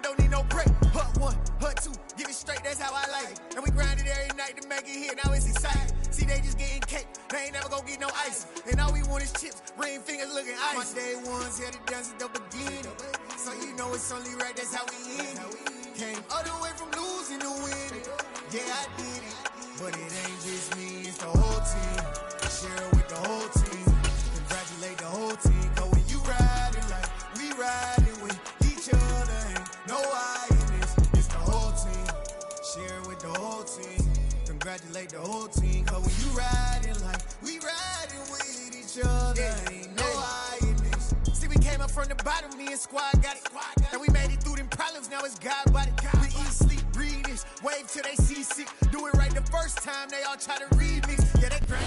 don't need no break. Hut one, hut two, get it straight, that's how I like it. And we grind it every night to make it here, now it's exciting. See, they just getting cake, they ain't never gonna get no ice. And all we want is chips, ring fingers looking ice. My day ones had it done since the beginning. So you know it's only right, that's how we end it. Came all the way from losing to winning. Yeah, I did it. But it ain't just me, it's the whole team. Share it with the whole team. Congratulate the whole team. Cause when you riding like we riding with each other, ain't no I in this. It's the whole team. Share it with the whole team. Congratulate the whole team. Cause when you riding like we riding with each other, ain't no I in this. See, we came up from the bottom, me and squad got it. And we made it through them problems, now it's God body. We eat, sleep, breathe this. Wave till they see sick. Do it right the first time, they all try to remix. Yeah, they great.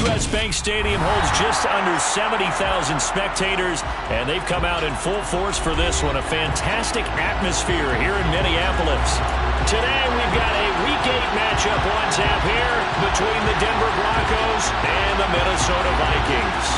U.S. Bank Stadium holds just under 70,000 spectators, and they've come out in full force for this one. A fantastic atmosphere here in Minneapolis. Today, we've got a Week 8 matchup on tap here between the Denver Broncos and the Minnesota Vikings.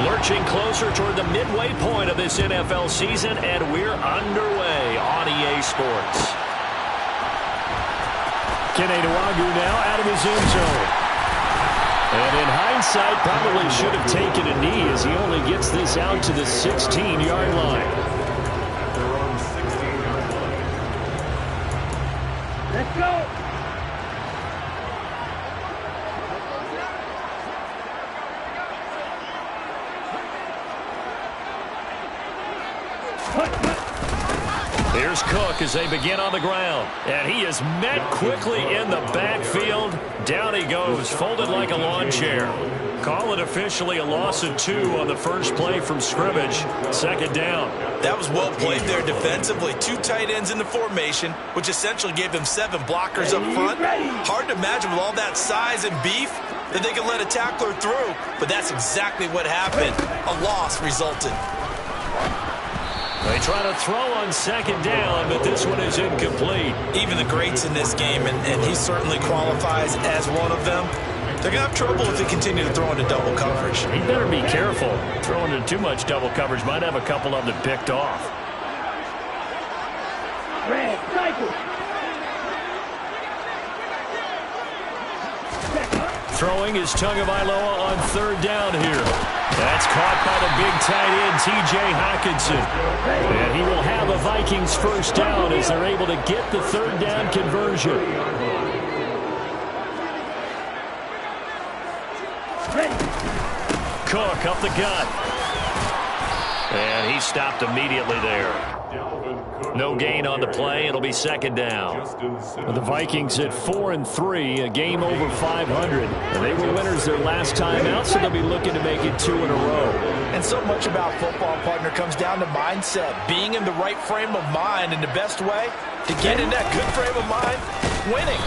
Lurching closer toward the midway point of this NFL season, and we're underway on EA Sports. Keneduagu now out of his own zone. And in hindsight, probably should have taken a knee as he only gets this out to the 16-yard line. Let's go! Here's Cook as they begin on the ground. And he is met quickly in the backfield. Down he goes, folded like a lawn chair. Call it officially a loss of 2 on the first play from scrimmage. Second down. That was well played there defensively. 2 tight ends in the formation, which essentially gave them 7 blockers up front. Hard to imagine with all that size and beef that they could let a tackler through. But that's exactly what happened. A loss resulted. They try to throw on second down, but this one is incomplete. Even the greats in this game, and he certainly qualifies as one of them, they're going to have trouble if they continue to throw into double coverage. He better be careful. Throwing into too much double coverage might have a couple of them picked off. Red, cycle. Throwing is Tagovailoa on third down here. That's caught by the big tight end, T.J. Hockenson. And he will have a Vikings first down as they're able to get the third down conversion. Cook up the gut. And he stopped immediately there. No gain on the play. It'll be second down. The Vikings at 4-3, a game over 500. And they were winners their last time out, so they'll be looking to make it 2 in a row. And so much about football, partner, comes down to mindset. Being in the right frame of mind, and the best way to get in that good frame of mind, winning.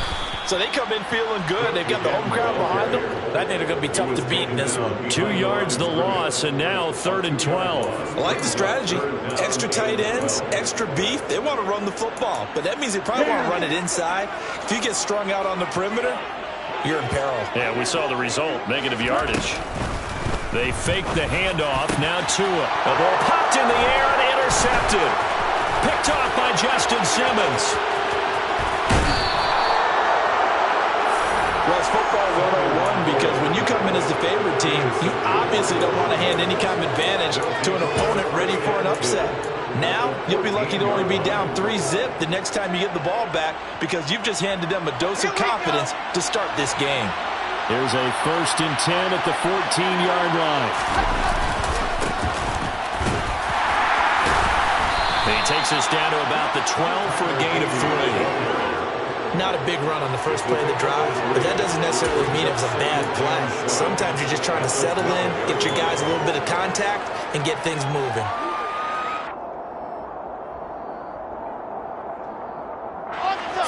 So they come in feeling good. They've got the home crowd behind them. I think they're going to be tough to beat in this one. 2 yards the loss, and now 3rd and 12. I like the strategy. Extra tight ends, extra beef. They want to run the football, but that means they probably want to run it inside. If you get strung out on the perimeter, you're in peril. Yeah, we saw the result, negative yardage. They fake the handoff. Now Tua. The ball popped in the air and intercepted. Picked off by Justin Simmons. Well, it's football 101 because when you come in as the favorite team, you obviously don't want to hand any kind of advantage to an opponent ready for an upset. Now, you'll be lucky to only be down 3-zip the next time you get the ball back because you've just handed them a dose of confidence to start this game. Here's a 1st and 10 at the 14-yard line. He takes us down to about the 12 for a gain of 3. Not a big run on the first play of the drive, but that doesn't necessarily mean it was a bad play. Sometimes you're just trying to settle in, get your guys a little bit of contact, and get things moving.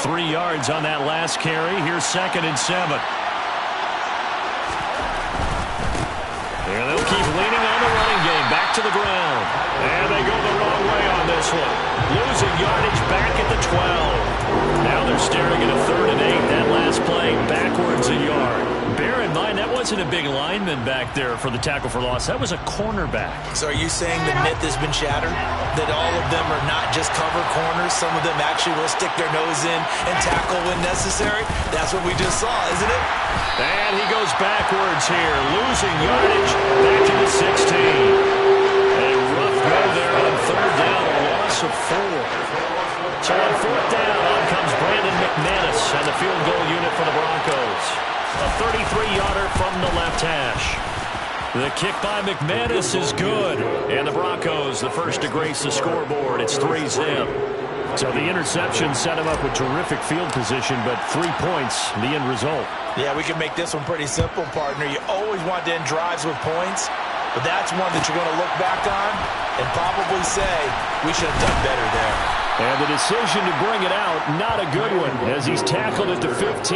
Three yards on that last carry. Here's 2nd and 7. And they'll keep leaning on the running game. Back to the ground. And they go the wrong way on this one. Losing yardage back at the 12. Now they're staring at a 3rd and 8. That last play backwards a yard. Bear in mind, that wasn't a big lineman back there for the tackle for loss. That was a cornerback. So are you saying the myth has been shattered? That all of them are not just cover corners? Some of them actually will stick their nose in and tackle when necessary? That's what we just saw, isn't it? And he goes backwards here, losing yardage back to the 16. A rough go there on 3rd down, a loss of 4. So on 4th down, on comes Brandon McManus and the field goal unit for the Broncos. A 33-yarder from the left hash. The kick by McManus is good. And the Broncos, the first to grace the scoreboard. It's 3-zip. So the interception set him up with terrific field position, but 3 points, the end result. Yeah, we can make this one pretty simple, partner. You always want to end drives with points, but that's one that you're going to look back on and probably say, we should have done better there. And the decision to bring it out, not a good one, as he's tackled at the 15.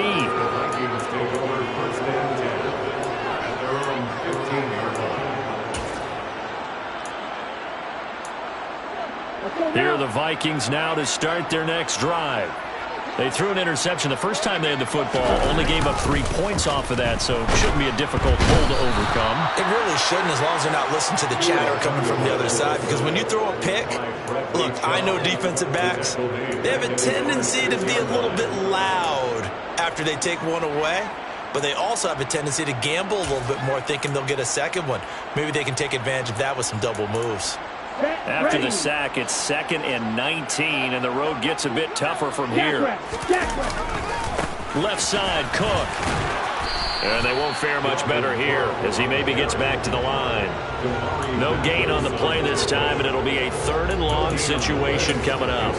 Here are the Vikings now to start their next drive. They threw an interception the first time they had the football, only gave up 3 points off of that, so it shouldn't be a difficult hole to overcome. It really shouldn't, as long as they're not listening to the chatter coming from the other side, because when you throw a pick, look, I know defensive backs, they have a tendency to be a little bit loud after they take one away, but they also have a tendency to gamble a little bit more, thinking they'll get a second one. Maybe they can take advantage of that with some double moves. After the sack, it's 2nd and 19, and the road gets a bit tougher from here. Left side, Cook. And they won't fare much better here as he maybe gets back to the line. No gain on the play this time, and it'll be a 3rd and long situation coming up.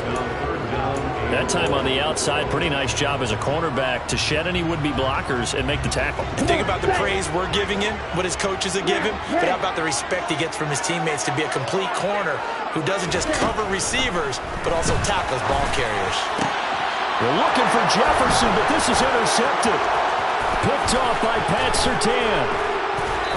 That time on the outside, pretty nice job as a cornerback to shed any would-be blockers and make the tackle. And think about the praise we're giving him, what his coaches are giving, but how about the respect he gets from his teammates to be a complete corner who doesn't just cover receivers, but also tackles ball carriers. They're looking for Jefferson, but this is intercepted. Picked off by Pat Surtain.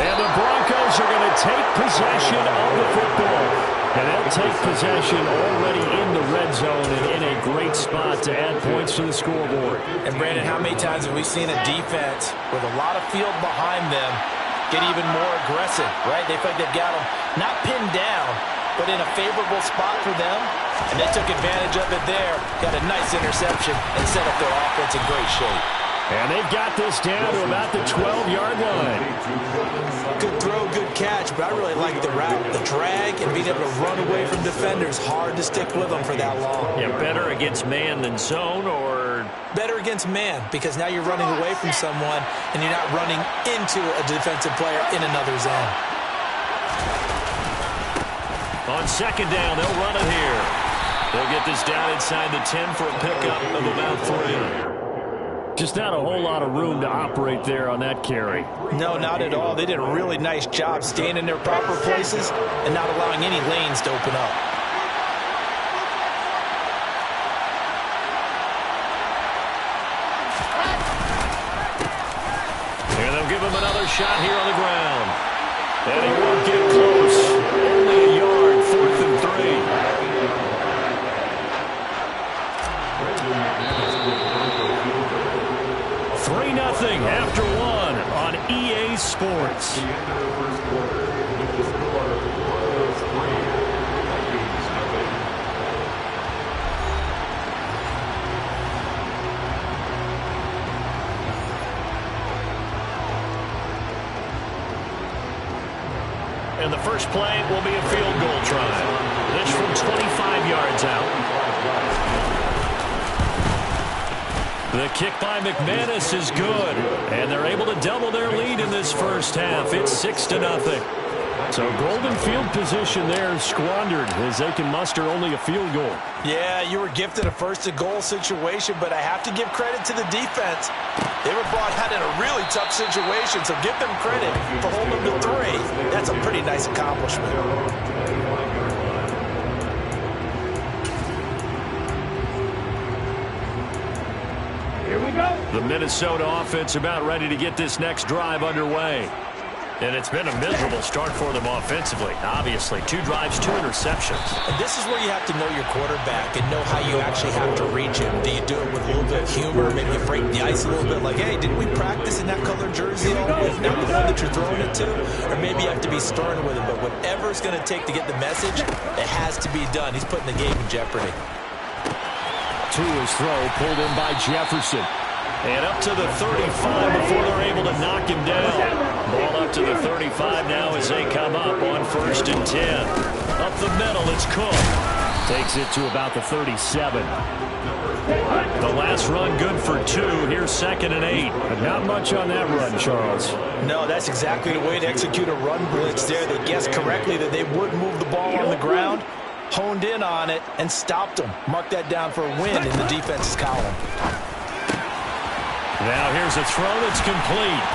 And the Broncos are going to take possession of the football. And they'll take possession already in the red zone and in a great spot to add points to the scoreboard. And, Brandon, how many times have we seen a defense with a lot of field behind them get even more aggressive, right? They feel like they've got them not pinned down, but in a favorable spot for them. And they took advantage of it there, got a nice interception, and set up their offense in great shape. And they've got this down to about the 12-yard line. Good throw, good catch, but I really like the route, the drag, and being able to run away from defenders. Hard to stick with them for that long. Yeah, better against man than zone, or? Better against man, because now you're running away from someone, and you're not running into a defensive player in another zone. On 2nd down, they'll run it here. They'll get this down inside the 10 for a pickup of about 3. Just not a whole lot of room to operate there on that carry. No, not at all. They did a really nice job staying in their proper places and not allowing any lanes to open up. And they'll give him another shot here on the ground. And he won't get close. Only a yard, 4th and 3. 3-0 after 1 on EA Sports. And the first play will be a field goal try. This from 25 yards out. The kick by McManus is good, and they're able to double their lead in this first half. It's 6-0. So golden field position there squandered as they can muster only a field goal. Yeah, you were gifted a first-and-goal situation, but I have to give credit to the defense. They were brought out in a really tough situation, so give them credit for holding them to 3. That's a pretty nice accomplishment. Here we go. The Minnesota offense about ready to get this next drive underway. And it's been a miserable start for them offensively. Obviously, 2 drives, 2 interceptions. And this is where you have to know your quarterback and know how you actually have to reach him. Do you do it with a little bit of humor? Maybe you break the ice a little bit like, hey, didn't we practice in that colored jersey all week? Not the one that you're throwing it to? Or maybe you have to be stern with him. But whatever it's going to take to get the message, it has to be done. He's putting the game in jeopardy. To his throw, pulled in by Jefferson. And up to the 35 before they're able to knock him down. Ball up to the 35 now as they come up on 1st and 10. Up the middle, it's Cook. Takes it to about the 37. The last run good for 2. Here's 2nd and 8. But not much on that run, Charles. No, that's exactly the way to execute a run blitz there. They guessed correctly that they would move the ball on the ground, honed in on it, and stopped them. Mark that down for a win in the defense's column. Now here's a throw that's complete.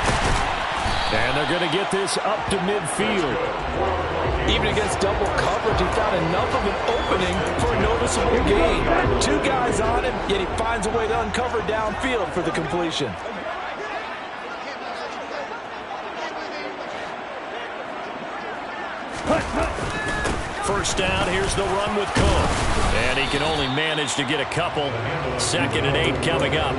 And they're going to get this up to midfield. Even against double coverage, he found enough of an opening for a noticeable gain. 2 guys on him, yet he finds a way to uncover downfield for the completion. First down, here's the run with Cook. And he can only manage to get a couple. 2nd and 8 coming up.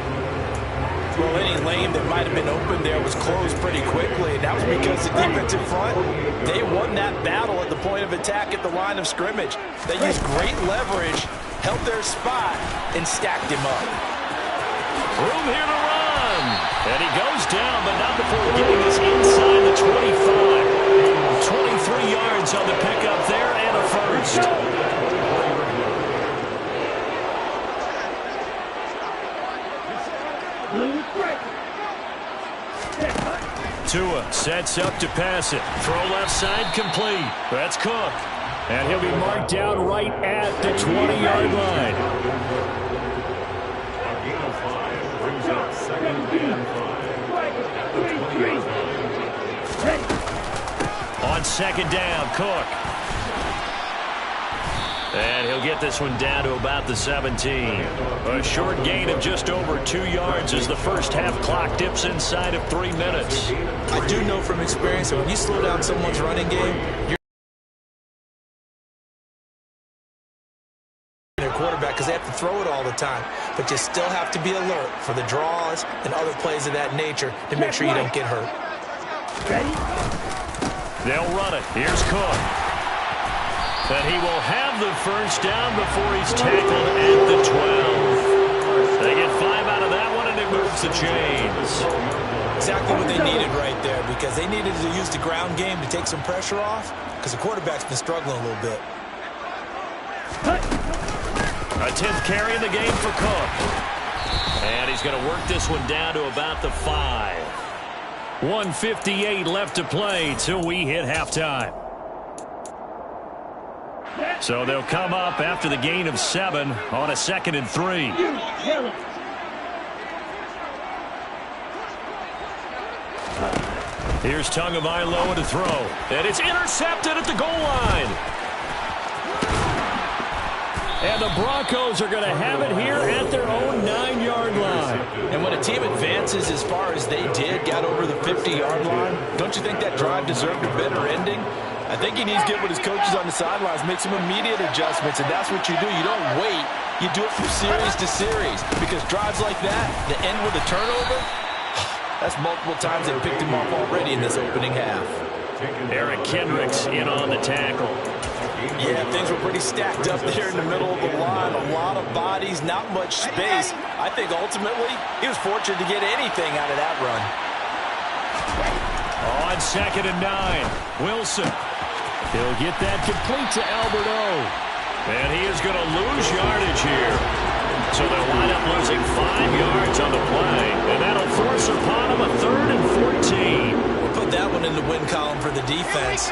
Well, any lane that might have been open there was closed pretty quickly. And that was because the defensive front, they won that battle at the point of attack at the line of scrimmage. They used great leverage, held their spot, and stacked him up. Room here to run. And he goes down, but not before getting this inside the 25. 23 yards on the pickup there and a first. Tua sets up to pass it. Throw left side complete. That's Cook. And he'll be marked down right at the 20-yard line. On 2nd down, Cook. And he'll get this one down to about the 17. A short gain of just over 2 yards as the first half clock dips inside of 3 minutes. I do know from experience that when you slow down someone's running game, you're their quarterback because they have to throw it all the time. But you still have to be alert for the draws and other plays of that nature to make sure you don't get hurt. They'll run it. Here's Cook. And he will have the first down before he's tackled at the 12. They get 5 out of that one, and it moves the chains. Exactly what they needed right there, because they needed to use the ground game to take some pressure off, because the quarterback's been struggling a little bit. A 10th carry in the game for Cook. And he's going to work this one down to about the 5. 1:58 left to play till we hit halftime. So they'll come up after the gain of 7 on a 2nd and 3. Here's Tagovailoa to throw. And it's intercepted at the goal line. And the Broncos are going to have it here at their own 9-yard line. And when a team advances as far as they did, got over the 50-yard line, don't you think that drive deserved a better ending? I think he needs to get with his coaches on the sidelines, make some immediate adjustments, and that's what you do. You don't wait. You do it from series to series, because drives like that, that end with a turnover, that's multiple times they picked him off already in this opening half. Eric Kendricks in on the tackle. Yeah, things were pretty stacked up there in the middle of the line. A lot of bodies, not much space. I think ultimately he was fortunate to get anything out of that run. On 2nd and 9, Wilson. He'll get that complete to Albert O. And he is going to lose yardage here. So they'll wind up losing 5 yards on the play. And that'll force upon him a 3rd and 14. We'll put that one in the win column for the defense.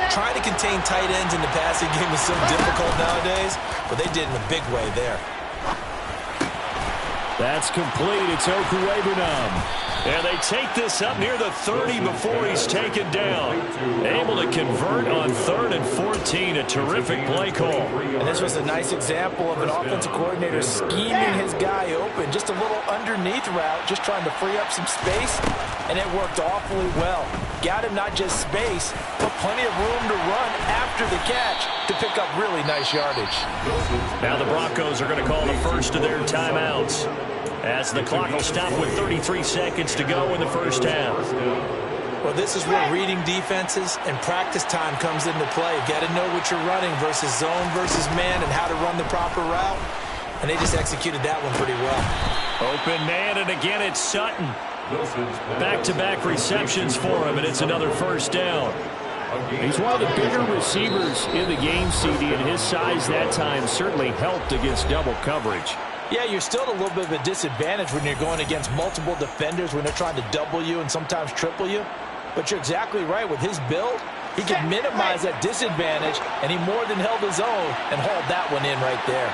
Trying to contain tight ends in the passing game is so difficult nowadays, but they did in a big way there. That's complete. It's Okuwebunam. And they take this up near the 30 before he's taken down. Able to convert on 3rd and 14. A terrific play call. And this was a nice example of an offensive coordinator scheming his guy open. Just a little underneath route, just trying to free up some space, and it worked awfully well. got him not just space, but plenty of room to run after the catch to pick up really nice yardage. Now the Broncos are going to call the first of their timeouts, as the clock will stop with 33 seconds to go in the first half. Well, this is where reading defenses and practice time comes into play. Got to know what you're running versus zone versus man and how to run the proper route. And they just executed that one pretty well. Open man, and again it's Sutton. Back-to-back receptions for him, and it's another first down. He's one of the bigger receivers in the game, CD, and his size that time certainly helped against double coverage. Yeah, you're still at a little bit of a disadvantage when you're going against multiple defenders when they're trying to double you and sometimes triple you. But you're exactly right. With his build, he can minimize that disadvantage, and he more than held his own and hauled that one in right there.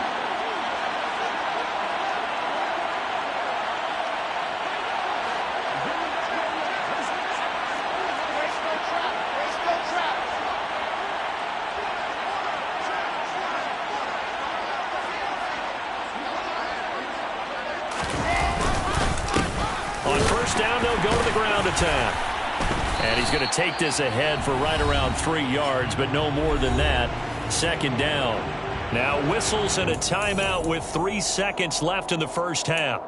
On first down, they'll go to the ground attack. And he's going to take this ahead for right around 3 yards, but no more than that. Second down. Now whistles and a timeout with 3 seconds left in the first half.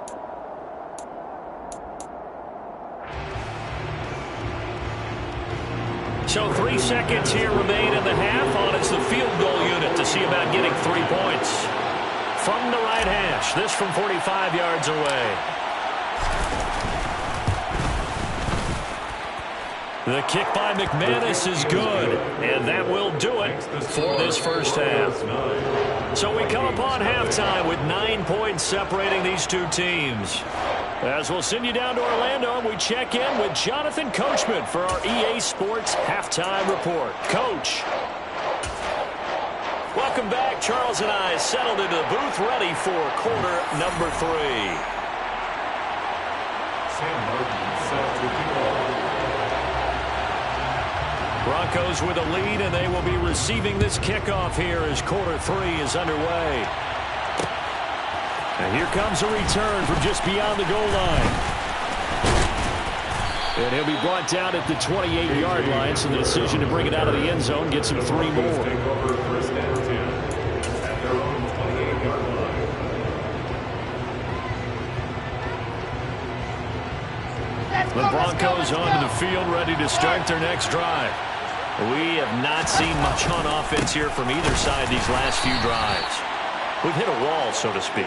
So 3 seconds here remain in the half. On it's the field goal unit to see about getting 3 points. From the right hash, this from 45 yards away. The kick by McManus is good, and that will do it for this first half. So we come upon halftime with 9 points separating these two teams. As we'll send you down to Orlando, and we check in with Jonathan Coachman for our EA Sports Halftime Report. Coach. Welcome back. Charles and I settled into the booth ready for quarter number 3. Broncos with a lead, and they will be receiving this kickoff here as quarter 3 is underway. And here comes a return from just beyond the goal line. And he'll be brought down at the 28-yard line, so the decision to bring it out of the end zone gets him 3 more. The Broncos onto the field, ready to start their next drive. We have not seen much on offense here from either side these last few drives. We've hit a wall, so to speak.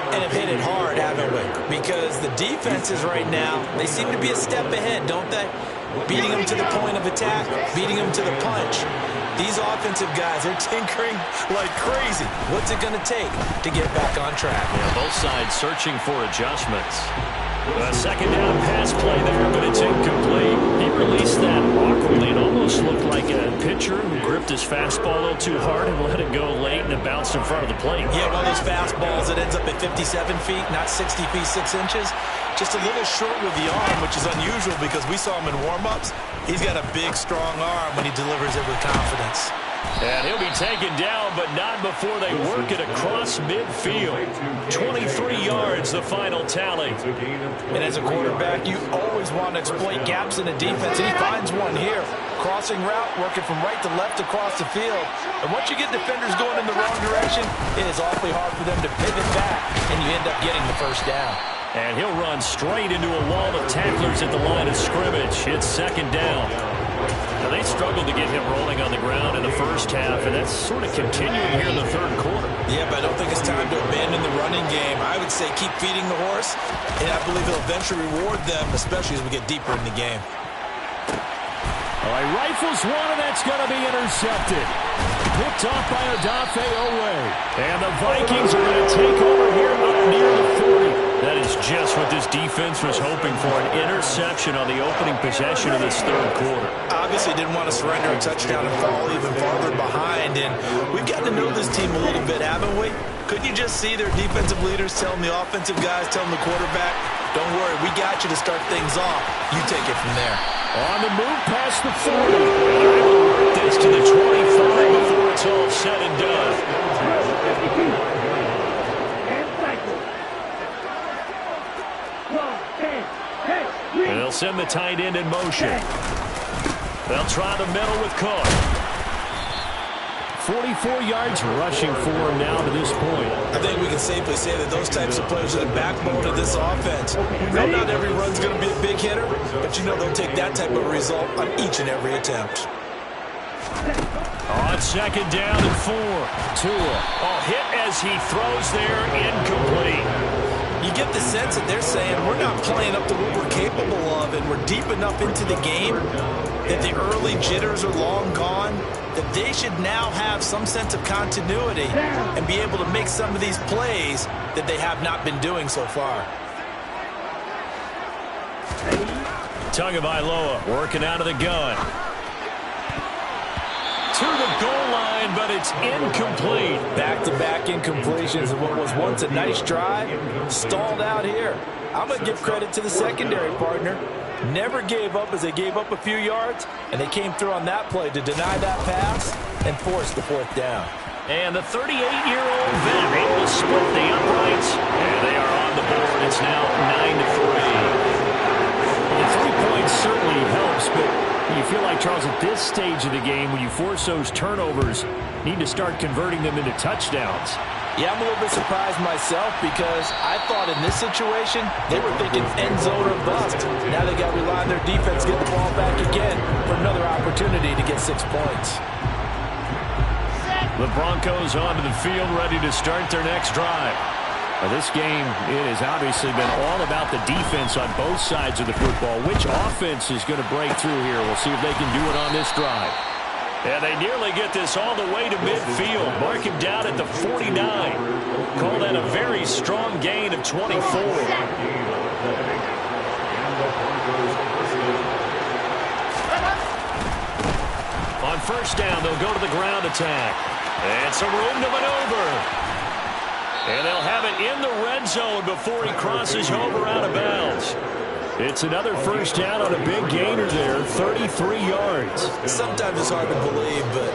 And have hit it hard, haven't we? Because the defenses right now, they seem to be a step ahead, don't they? Beating them to the point of attack, beating them to the punch. These offensive guys are tinkering like crazy. What's it going to take to get back on track? Yeah, both sides searching for adjustments. A second down pass play there, but it's incomplete. He released that awkwardly. It almost looked like a pitcher who gripped his fastball a little too hard and let it go late, and it bounced in front of the plate. Yeah, one of those fastballs that ends up at 57 feet, not 60 feet 6 inches. Just a little short with the arm, which is unusual because we saw him in warm-ups. He's got a big, strong arm when he delivers it with confidence. And he'll be taken down, but not before they work it across midfield. 23 yards, the final tally. And as a quarterback, you always want to exploit gaps in the defense, and he finds one here. Crossing route, working from right to left across the field. And once you get defenders going in the wrong direction, it is awfully hard for them to pivot back, and you end up getting the first down. And he'll run straight into a wall of tacklers at the line of scrimmage. It's second down. Now, they struggled to get him rolling on the ground in the first half, and that's sort of continuing here in the third quarter. Yeah, but I don't think it's time to abandon the running game. I would say keep feeding the horse, and I believe it'll eventually reward them, especially as we get deeper in the game. All right, rifles one, and that's going to be intercepted. Picked off by Odafe Owe. And the Vikings are going to take over here up near the 40. That is just what this defense was hoping for, an interception on the opening possession of this third quarter. Obviously didn't want to surrender a touchdown and fall even farther behind, and we've got to know this team a little bit, haven't we? Couldn't you just see their defensive leaders telling the offensive guys, telling the quarterback, don't worry, we got you to start things off. You take it from there. On the move past the 40. And they're able to work this to the 25 before it's all said and done. And they'll send the tight end in motion. They'll try the middle with Cook. 44 yards rushing for him now to this point. I think we can safely say that those types of players are the backbone of this offense. No, not every run's going to be a big hitter, but you know they'll take that type of result on each and every attempt. On second down and 4. Tua. Hit as he throws there, incomplete. You get the sense that they're saying we're not playing up to what we're capable of, and we're deep enough into the game that the early jitters are long gone, that they should now have some sense of continuity and be able to make some of these plays that they have not been doing so far. Tagovailoa working out of the gun. To the goal line, but it's incomplete. Back-to-back incompletions of what was once a nice drive, stalled out here. I'm going to give credit to the secondary partner. Never gave up as they gave up a few yards, and they came through on that play to deny that pass and force the 4th down. And the 38-year-old vet able to split the uprights, and they are on the board. It's now 9-3. Well, the 3 points certainly helps, but you feel like, Charles, at this stage of the game, when you force those turnovers, you need to start converting them into touchdowns. Yeah, I'm a little bit surprised myself because I thought in this situation they were thinking end zone or bust. Now they got to rely on their defense to get the ball back again for another opportunity to get 6 points. The Broncos onto the field, ready to start their next drive. Well, this game, it has obviously been all about the defense on both sides of the football. Which offense is going to break through here? We'll see if they can do it on this drive. And they nearly get this all the way to midfield. Mark him down at the 49. Call that a very strong gain of 24. On first down, they'll go to the ground attack. And some room to maneuver. And they'll have it in the red zone before he crosses over out of bounds. It's another first down on a big gainer there, 33 yards. Sometimes it's hard to believe, but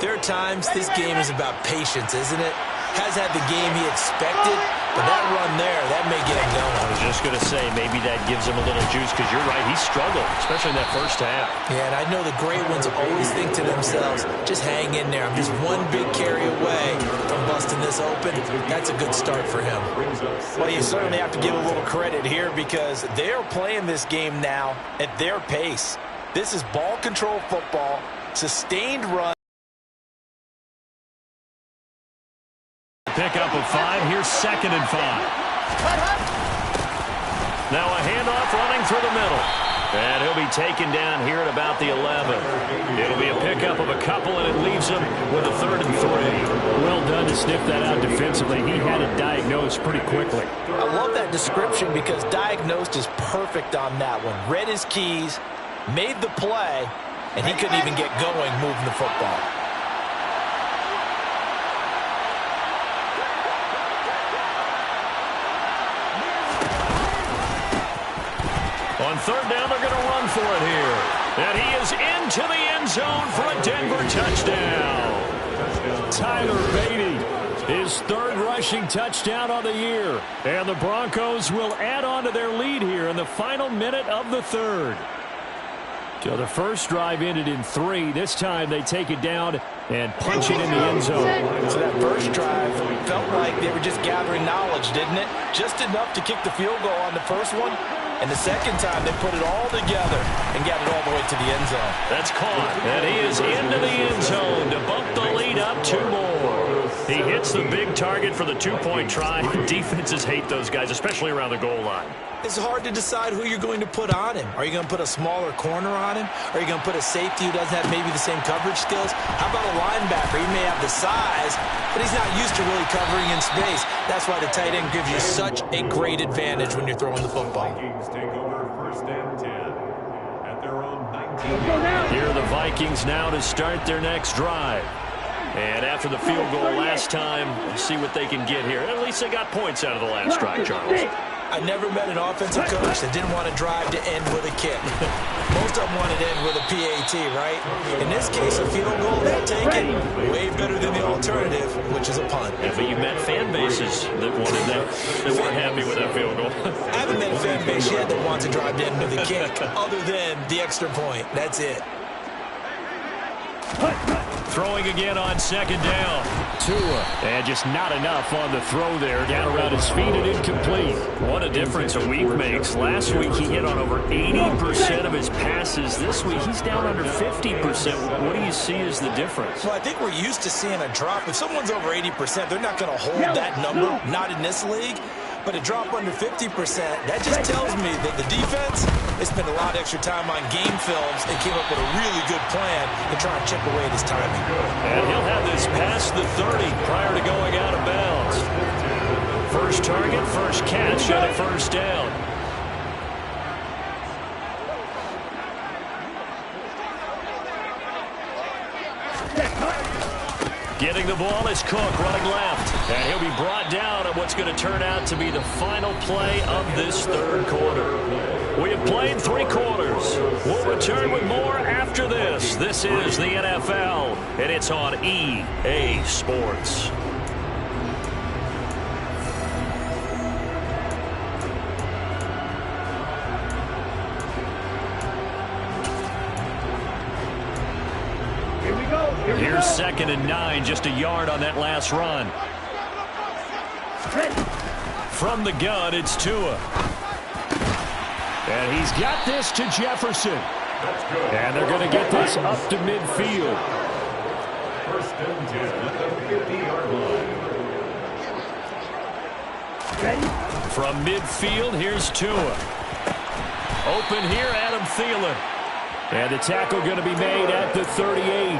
there are times this game is about patience, isn't it? Has had the game he expected, but that run there, that may get him going. I was just going to say, maybe that gives him a little juice, because you're right, he struggled, especially in that first half. Yeah, and I know the great ones always think to themselves, just hang in there. I'm just one big carry away from busting this open. That's a good start for him. Well, you certainly have to give a little credit here because they're playing this game now at their pace. This is ball control football, sustained run. Pick up of 5. Here's 2nd and 5. Now a handoff running through the middle. And he'll be taken down here at about the 11. It'll be a pickup of a couple, and it leaves him with a 3rd and 3. Well done to sniff that out defensively. He had it diagnosed pretty quickly. I love that description because diagnosed is perfect on that one. Read his keys, made the play, and he couldn't even get going moving the football. On 3rd down, they're going to run for it here. And he is into the end zone for a Denver touchdown. Tyler Beatty, his 3rd rushing touchdown on the year. And the Broncos will add on to their lead here in the final minute of the 3rd. So the first drive ended in 3. This time they take it down and punch it in the end zone. So that first drive felt like they were just gathering knowledge, didn't it? Just enough to kick the field goal on the first one. And the second time, they put it all together and got it all the way to the end zone. That's caught. And he is into the end zone to bump the lead up 2 more. He hits the big target for the 2-point try. Defenses hate those guys, especially around the goal line. It's hard to decide who you're going to put on him. Are you going to put a smaller corner on him? Are you going to put a safety who doesn't have maybe the same coverage skills? How about a linebacker? He may have the size, but he's not used to really covering in space. That's why the tight end gives you such a great advantage when you're throwing the football. Take over 1st and 10 at their own 19. Here are the Vikings now to start their next drive. And after the field goal last time, let's see what they can get here. At least they got points out of the last drive, Charles. I never met an offensive coach that didn't want to drive to end with a kick. Most of them wanted to end with a PAT, right? In this case, a field goal, they'll take it. Way better than the alternative, which is a punt. Yeah, but you met fan bases that wanted that, that weren't happy with that field goal. I haven't met a fan base yet that wants to drive to end with a kick, other than the extra point. That's it. Throwing again on second down. Tua. And just not enough on the throw there. Down around his feet and incomplete. What a difference a week makes. Last week he hit on over 80% of his passes. This week he's down under 50%. What do you see as the difference? Well, I think we're used to seeing a drop. If someone's over 80%, they're not going to hold that number. Not in this league. But a drop under 50%, that just tells me that the defense has spent a lot of extra time on game films and came up with a really good plan to try and chip away at his timing. And he'll have this past the 30 prior to going out of bounds. First target, first catch, and a first down. Getting the ball is Cook, running left. And he'll be brought down at what's going to turn out to be the final play of this third quarter. We have played 3 quarters. We'll return with more after this. This is the NFL, and it's on EA Sports. Here's 2nd and 9, just a yard on that last run. From the gun, it's Tua. And he's got this to Jefferson. And they're going to get this up to midfield. First and 10 at the 50-yard line. From midfield, here's Tua. Open here, Adam Thielen. And the tackle going to be made at the 38.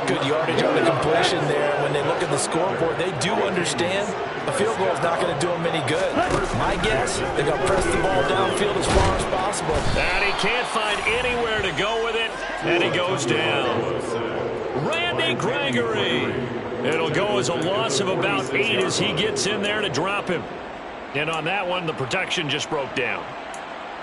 Good yardage on the completion there. When they look at the scoreboard, they do understand a field goal is not going to do them any good. My guess, they're going to press the ball downfield as far as possible. And he can't find anywhere to go with it, and he goes down. Randy Gregory. It'll go as a loss of about 8 as he gets in there to drop him. And on that one, the protection just broke down.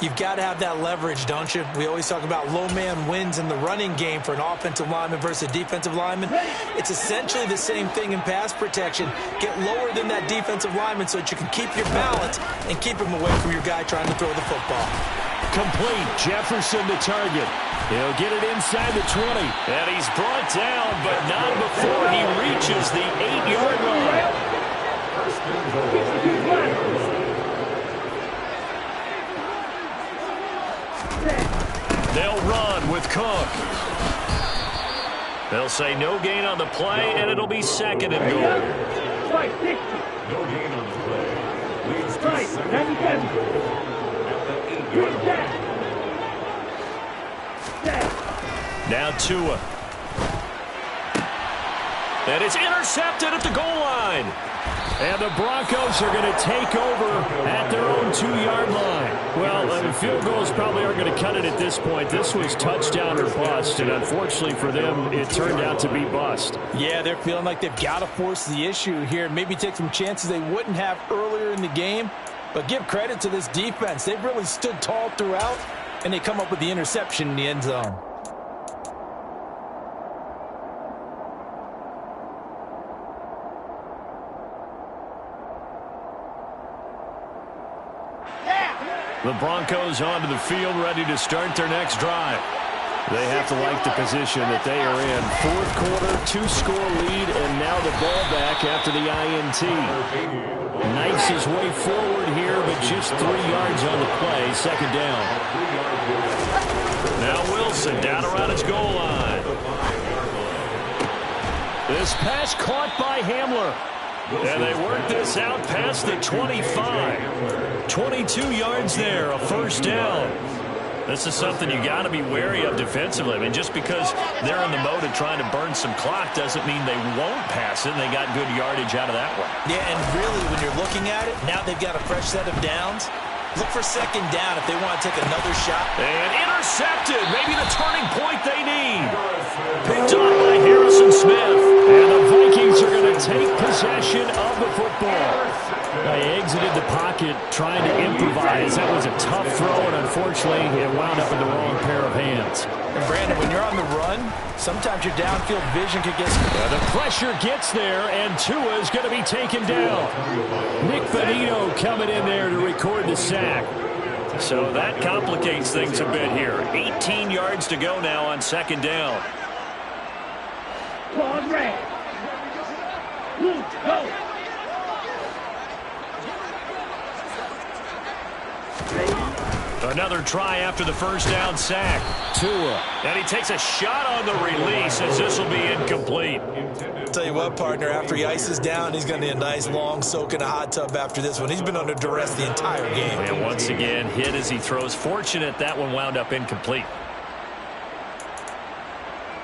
You've got to have that leverage, don't you? We always talk about low man wins in the running game for an offensive lineman versus a defensive lineman. It's essentially the same thing in pass protection. Get lower than that defensive lineman so that you can keep your balance and keep him away from your guy trying to throw the football. Complete. Jefferson to target. He'll get it inside the 20. And he's brought down, but not before he reaches the 8-yard line. They'll run with Cook. They'll say no gain on the play, and it'll be 2nd and goal. No gain on the play. Leads to 2nd and goal at the 8-yard line. Now Tua. And it's intercepted at the goal line. And the Broncos are going to take over at their own 2-yard line. Well, field goals probably aren't going to cut it at this point. This was touchdown or bust, and unfortunately for them, it turned out to be bust. Yeah, they're feeling like they've got to force the issue here, maybe take some chances they wouldn't have earlier in the game. But give credit to this defense. They've really stood tall throughout, and they come up with the interception in the end zone. The Broncos onto the field, ready to start their next drive. They have to like the position that they are in. 4th quarter, 2-score lead, and now the ball back after the INT. Knifes his way forward here, but just 3 yards on the play. 2nd down. Now Wilson down around his goal line. This pass caught by Hamler. And they work this out past the 25. 22 yards there, a first down. This is something you got to be wary of defensively. I mean, just because they're in the mode of trying to burn some clock doesn't mean they won't pass it. They got good yardage out of that one. Yeah, and really, when you're looking at it, now they've got a fresh set of downs. Look for 2nd down if they want to take another shot. And intercepted. Maybe the turning point they need. Picked off by Harrison Smith. And the Vikings are going to take possession of the football. They exited the pocket trying to improvise. That was a tough throw, and unfortunately, it wound up in the wrong pair of hands. And Brandon, when you're on the run, sometimes your downfield vision could get... The pressure gets there, and Tua is going to be taken down. Nick Bonito coming in there to record the sack. So that complicates things a bit here. 18 yards to go now on 2nd down. Claws red. Blue, go. Another try after the first down sack. Tua. And he takes a shot on the release as this will be incomplete. Tell you what, partner, after he ices down, he's going to need a nice long soak in a hot tub after this one. He's been under duress the entire game. And once again, hit as he throws. Fortunate that one wound up incomplete.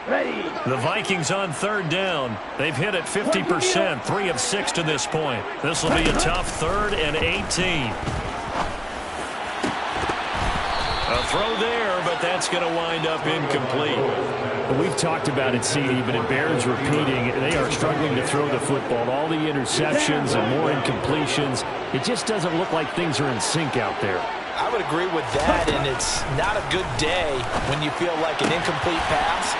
Ready. The Vikings on third down. They've hit it 50%, 3 of 6 to this point. This will be a tough 3rd and 18. A throw there, but that's going to wind up incomplete. Well, we've talked about it, CD, but it bears repeating. They are struggling to throw the football. All the interceptions and more incompletions. It just doesn't look like things are in sync out there. I would agree with that, and it's not a good day when you feel like an incomplete pass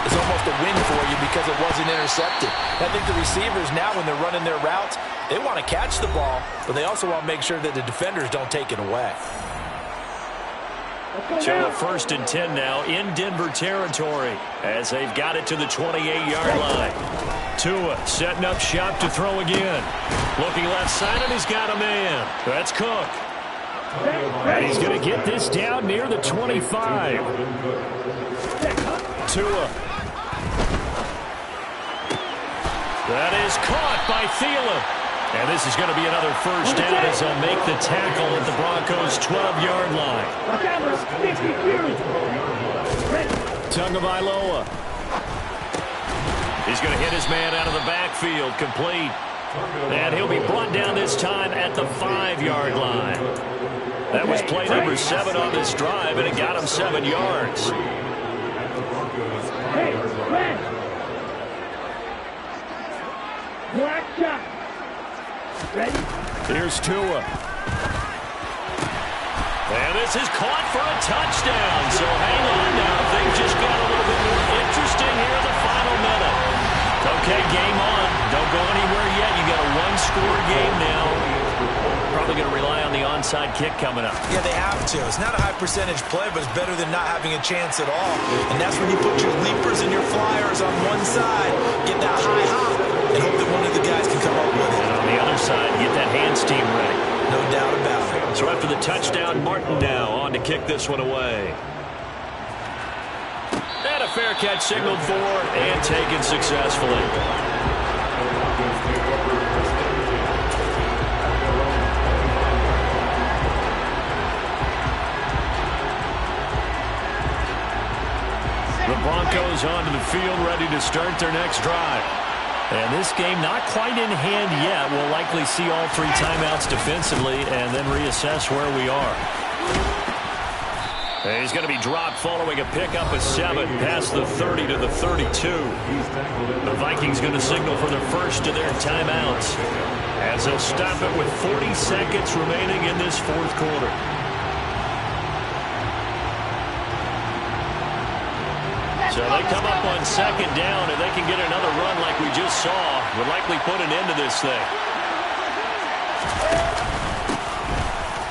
is almost a win for you because it wasn't intercepted. I think the receivers now, when they're running their routes, they want to catch the ball, but they also want to make sure that the defenders don't take it away. So a 1st and 10 now in Denver territory as they've got it to the 28-yard line. Tua setting up shop to throw again. Looking left side, and he's got a man. That's Cook. And he's going to get this down near the 25. Tua. That is caught by Thielen. And this is going to be another first down as they'll make the tackle at the Broncos' 12-yard line. Tagovailoa. He's going to hit his man out of the backfield, complete. And he'll be brought down this time at the 5-yard line. That was play number 7 on this drive, and it got him 7 yards. Black shot. Ready? Here's Tua. And this is caught for a touchdown. So hang on now. Things just got a little bit more interesting here in the final minute. Okay, game on. Don't go anywhere yet. You got a one-score game now. Probably going to rely on the onside kick coming up. Yeah, they have to. It's not a high-percentage play, but it's better than not having a chance at all. And that's when you put your leapers and your flyers on one side, get that high hop, and hope that one of the guys can come up with it. And on the other side, get that hands team ready. No doubt about it. So after the touchdown, Martin now on to kick this one away. And a fair catch signaled for and taken successfully. The Broncos onto the field, ready to start their next drive. And this game not quite in hand yet. We'll likely see all 3 timeouts defensively and then reassess where we are. And he's going to be dropped following a pickup of 7 past the 30 to the 32. The Vikings going to signal for the first of their timeouts as they'll stop it with 40 seconds remaining in this 4th quarter. So they come up on 2nd down, and they can get another run like we just saw. Would likely put an end to this thing.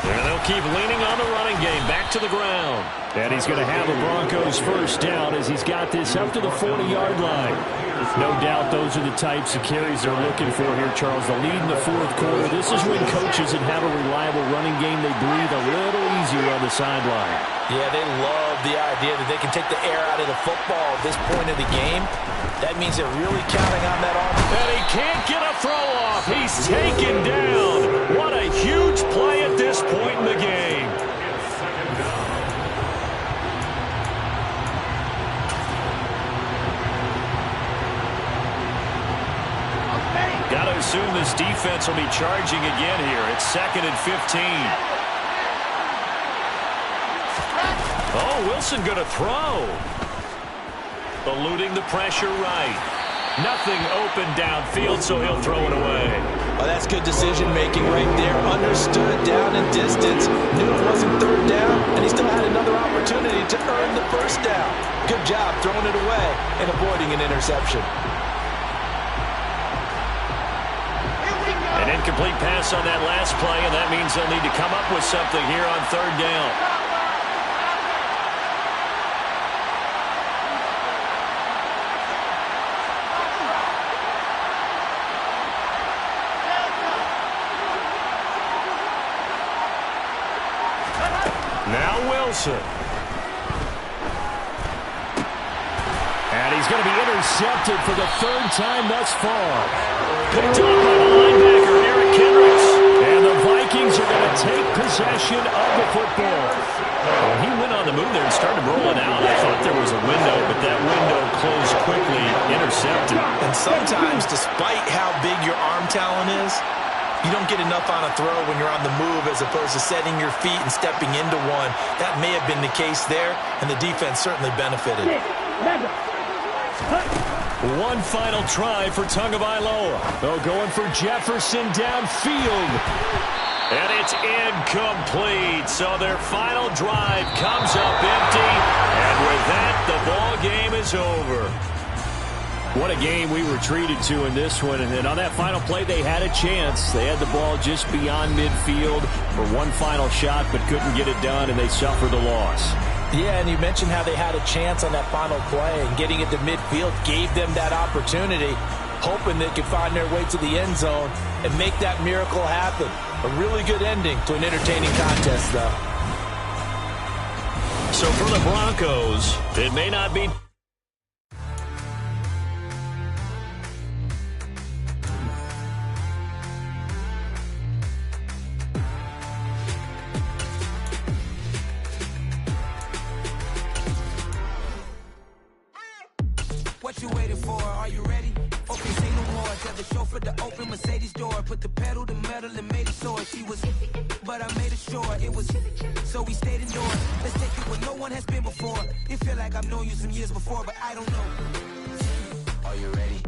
And they'll keep leaning on the running game. Back to the ground. And he's going to have the Broncos first down as he's got this up to the 40-yard line. No doubt those are the types of carries they're looking for here, Charles. The lead in the 4th quarter. This is when coaches that have a reliable running game, they breathe a little easier on the sideline. Yeah, they love the idea that they can take the air out of the football at this point of the game. That means they're really counting on that offense. And he can't get a throw off. He's taken down. What a huge play at this point in the game. Got to assume this defense will be charging again here. It's 2nd and 15. Oh, Wilson going to throw. Eluding the pressure right. Nothing open downfield, so he'll throw it away. Oh, that's good decision-making right there. Understood down and distance. Knew it wasn't 3rd down, and he still had another opportunity to earn the 1st down. Good job throwing it away and avoiding an interception. An incomplete pass on that last play, and that means they'll need to come up with something here on 3rd down. Wilson. And he's going to be intercepted for the third time thus far. Picked off by the linebacker, Eric Kendricks. And the Vikings are going to take possession of the football. When he went on the move there and started rolling out, I thought there was a window, but that window closed quickly, intercepted. And sometimes, despite how big your arm talent is, you don't get enough on a throw when you're on the move as opposed to setting your feet and stepping into one. That may have been the case there, and the defense certainly benefited. One final try for Tagovailoa. They're going for Jefferson downfield. And it's incomplete. So their final drive comes up empty. And with that, the ball game is over. What a game we were treated to in this one. And then on that final play, they had a chance. They had the ball just beyond midfield for one final shot, but couldn't get it done, and they suffered a loss. Yeah, and you mentioned how they had a chance on that final play, and getting it to midfield gave them that opportunity, hoping they could find their way to the end zone and make that miracle happen. A really good ending to an entertaining contest, though. So for the Broncos, it may not be... What you waiting for? Are you ready? Okay, say no more. Tell the chauffeur to open Mercedes door. Put the pedal to metal and made it soar. She was, but I made it sure it was. So we stayed indoors. Let's take it where no one has been before. It feel like I've known you some years before, but I don't know. Are you ready?